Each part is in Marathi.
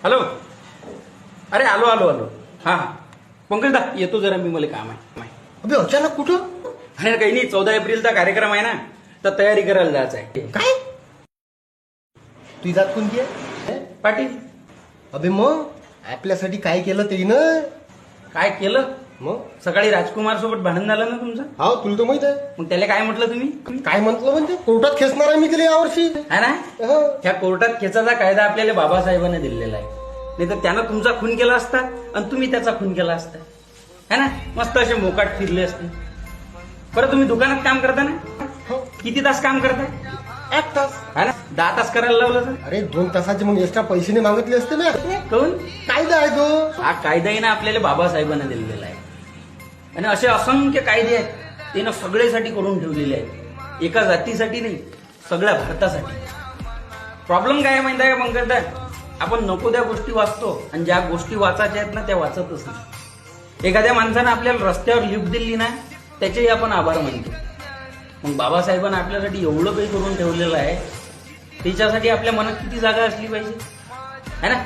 हॅलो. अरे आलो आलो आलो. हा पंकजदा येतो जरा, मी मला काम आहे. अबे अचानक कुठं? अरे काही नाही, 14 एप्रिलचा कार्यक्रम आहे ना, तर तयारी करायला जायचं आहे. काय तुझी जात कोणती आहे? पाटील. अबे मग आपल्यासाठी काय केलं ते ना? काय केलं? मग सकाळी राजकुमार सोबत भांडण झालं ना तुमचं. हा तुला तर माहित आहे. मग त्याला काय म्हटलं तुम्ही? काय म्हटलं म्हणजे कोर्टात खेचणार आहे मी तिला यावर्षी. है ना, हा. त्या कोर्टात खेचाचा कायदा आपल्याला बाबासाहेबांनी दिलेला आहे. नाही तर त्यानं तुमचा खून केला असता आणि तुम्ही त्याचा खून केला असता. है ना, मस्त असे मोकाट फिरले असते. बरं तुम्ही दुकानात काम करता ना, हो. किती तास काम करता? 1 तास. है ना, 10 तास करायला लावलं तर अरे 2 तासाचे मग एक्स्ट्रा पैसे नाही मागितले असते ना. कोण? कायदा आहे तो. हा कायदाही ना आपल्याला बाबासाहेबांना दिलेला आहे. आणि असे असंख्य कायदे आहेत, ते ना सगळ्यासाठी करून ठेवलेले आहेत. एका जातीसाठी नाही, सगळ्या भारतासाठी. प्रॉब्लेम काय आहे माहिती आहे का पंकजदा? आपण नको त्या गोष्टी वाचतो आणि ज्या गोष्टी वाचायच्या आहेत ना त्या वाचतच नाही. एखाद्या माणसानं आपल्याला रस्त्यावर लिफ्ट दिली ना, त्याचेही आपण आभार मानतो. मग बाबासाहेबांना आपल्यासाठी एवढं काही करून ठेवलेलं आहे, त्याच्यासाठी आपल्या मनात किती जागा असली पाहिजे, है ना?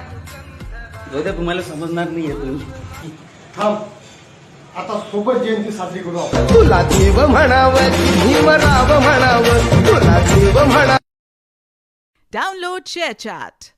जो ते तुम्हाला समजणार नाही येतो. थांब, आता सोबत जयंती साजरी करू आपण. तुला देव म्हणावं की भीमराव म्हणावं, तुला देव म्हणा. Download ShareChat.